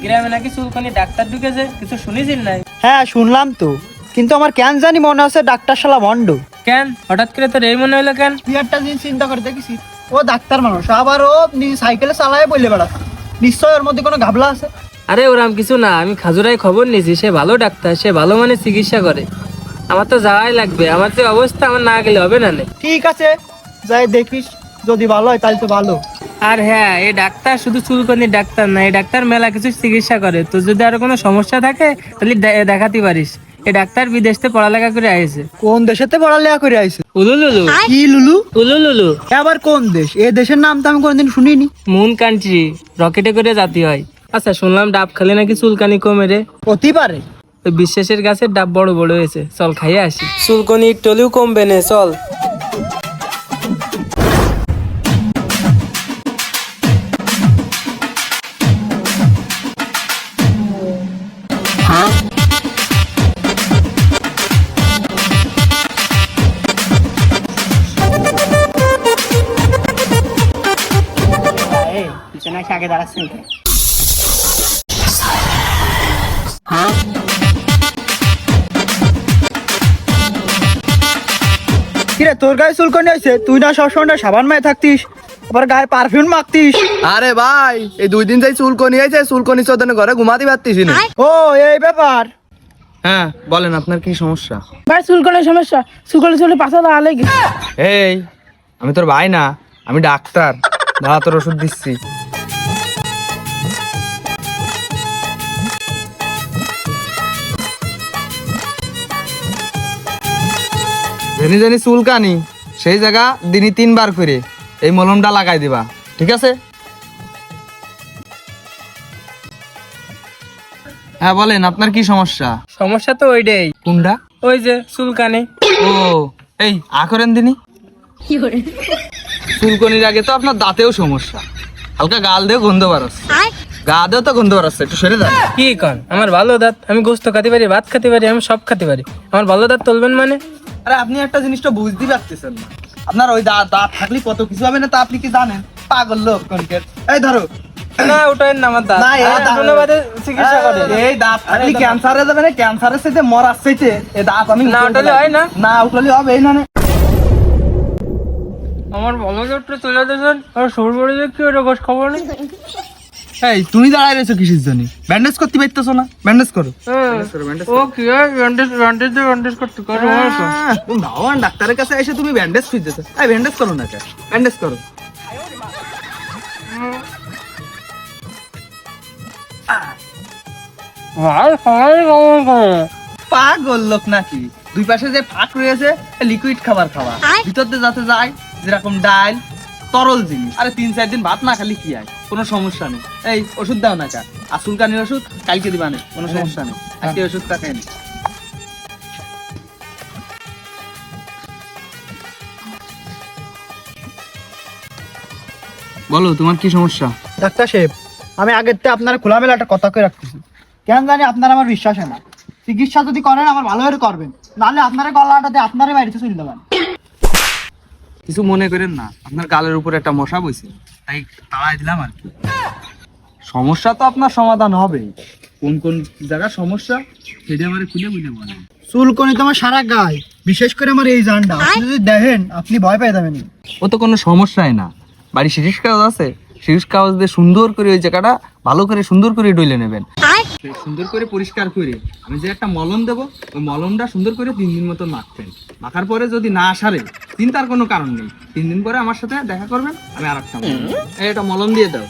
গ্রামে নাকি চুলকানি ডাক্তার ঢুকেছে, কিছু শুনেছিস নাই? হ্যাঁ শুনলাম তো, কিন্তু আমার কেন জানি মনে হচ্ছে ডাক্তার শালা ভণ্ড। কেন হঠাৎ করে তোর এই মনে হলো কেন? তুই একটা জিনিস চিন্তা করে দেখিস, ও ডাক্তার মানুষ, আবার ও সাইকেলে চালায় বললে বেড়াচ্ছে, নিশ্চয় ওর মধ্যে কোনো ঘাবলা আছে। আরে ওরাম কিছু না, আমি খাজুরায় খবর নিয়েছি, সে ভালো ডাক্তার, সে ভালো মানে চিকিৎসা করে। আমার তো যাওয়াই লাগবে, আমার যে অবস্থা, আমার না গেলে হবে না। ঠিক আছে, যাই দেখিস, যদি ভালো হয় তাহলে তো ভালো। আর হ্যাঁ, এই ডাক্তার শুধু চুলকানির ডাক্তার না, এই ডাক্তার মেলা কিছু চিকিৎসা করে। তো যদি আরো কোনো সমস্যা থাকে তাহলে দেখাতে পারিস। এই ডাক্তার বিদেশ থেকে পড়ালেখা করে আইছে। কোন দেশেতে পড়ালেখা করে আইছে? উলুলুলু। কি লুলু? উলুলুলু। আবার কোন দেশ? এই দেশের নাম তো আমি কোনোদিন শুনিনি। মুন কান্ট্রি, রকেটে করে জাতি হয়। আচ্ছা শুনলাম ডাব খেলে নাকি চুলকানি কমে রে। হতে পারে। ওই বিশ্বাসের গাছের ডাব বড় বড় হয়েছে, চল খাইয়ে আসি, চুলকানি টলিও কমবে না, চল। পিছনে আগে দাঁড়াচ্ছেন কিরে, তোর গায়ে চুলকানি হয়েছে? তুই না সবসময় সাবান মায়ে থাকতিস, আবার গায়ে পারফিউম মাখতিস। আরে ভাই, এই 2 দিন যাই চুলকনি হয়েছে, চুলকনি চোদনে ঘরে ঘুমাতে পারতিস না। ও এই ব্যাপার। হ্যাঁ বলেন, আপনার কি সমস্যা? ভাই চুলকানির সমস্যা, চুলকানি চলে পাশা দাঁড়ালে গেছে। এই, আমি তোর ভাই না, আমি ডাক্তার। দাঁড়া, তোর ওষুধ দিচ্ছি। জানি জানি চুলকানি, সেই জায়গা দিনই 3 বার করে এই মলমটা লাগাই দিবা, ঠিক আছে? হ্যাঁ বলেন, আপনার কি সমস্যা? সমস্যা তো ওইটাই, কোনটা? ওই যে চুলকানি। ও এই করেন দিনি। চুলকনির আগে তো আপনার দাঁতেও সমস্যা, হালকা গাল দিয়েও গন্ধ বাড়াচ্ছে, গা দিয়েও তো গন্ধ বাড়াচ্ছে, একটু সরে যান। কি কন? আমার ভালো দাঁত, আমি গোস্ত খেতে পারি, ভাত খেতে পারি, আমি সব খেতে পারি, আমার ভালো দাঁত তুলবেন মানে? আরে আপনি একটা জিনিসটা বুঝতে পারতেছেন না, আপনার ওই দাঁত থাকলে কত কিছু হবে না, তা আপনি কি জানেন? পাগল লোক কোনকে। এই ধরো না ওটাই না আমার দাঁত, না, এই আমার দাঁত- ধন্যবাদে চিকিৎসা করে। এই দাঁত থাকলে ক্যান্সার হয়ে যাবে না, ক্যান্সারের সাথে মরার চাইতে এই দাঁত আমি না উঠালে হয় না? না উঠলে হবে এই না। আমার ভালো দাঁতটা চলে যাচ্ছেন, আর সর পড়ে দেখছি ওটা গোস খবর নেই। এই তুমি দাঁড়ায় রয়েছো কিসের জন্য? ব্যান্ডেজ করতে পারতেছো না? ব্যান্ডেজ করো। ও কি ব্যান্ডেজ করতে পারো? তুমি ভগবান ডাক্তারের কাছে এসে তুমি ব্যান্ডেজ খুঁজতেছো। এই ব্যান্ডেজ করো না, ব্যান্ডেজ করো। ভাই সবাই কেমন করে? পাগল লোক নাকি? 2 পাশে যে ফাঁক রয়েছে, লিকুইড খাবার খাওয়া, ভিতর দিয়ে যাতে যায় যেরকম ডাল, তরল জিনিস। আরে 3-4 দিন ভাত না খালি কি হয়, কোনো সমস্যা নেই। এই ওষুধ দাও না, আর চুলকানির ওষুধ কালকে দিবা না, কোনো সমস্যা নেই, আজকে ওষুধটা খাই। বলো তোমার কি সমস্যা? ডাক্তার সাহেব, আমি আগের থেকে আপনার খোলামেলা একটা কথা কয়ে রাখতেছি, কেন জানি আপনার আমার বিশ্বাস হয় না। চিকিৎসা যদি করেন আমার ভালো করে করবেন, নাহলে আপনারা গলাটাতে আপনারই বাড়িতে চলে দেবেন। কিছু মনে করেন না, আপনার গালের উপর একটা মশা বইছে, তাই তাড়াই দিলাম আর কি। সমস্যা তো আপনার সমাধান হবে, কোন কোন জায়গার সমস্যা সেটা আমার খুলে বুঝে বলেন। চুলকনি তো আমার সারা গায়ে, বিশেষ করে আমার এই জানটা, আপনি যদি দেখেন আপনি ভয় পেয়ে যাবেন। ও তো কোনো সমস্যাই না, বাড়ি শিরিষ কাগজ আছে, শিরিষ কাগজ দিয়ে সুন্দর করে ওই জায়গাটা ভালো করে সুন্দর করে ডলে নেবেন, সুন্দর করে পরিষ্কার করে আমি যে একটা মলম দেবো, ওই মলমটা সুন্দর করে 3 দিন মতো মাখবেন। মাখার পরে যদি না সারে, চিন্তার কোনো কারণ নেই, 3 দিন পরে আমার সাথে দেখা করবেন, আমি আর একটা এটা মলম দিয়ে দাও।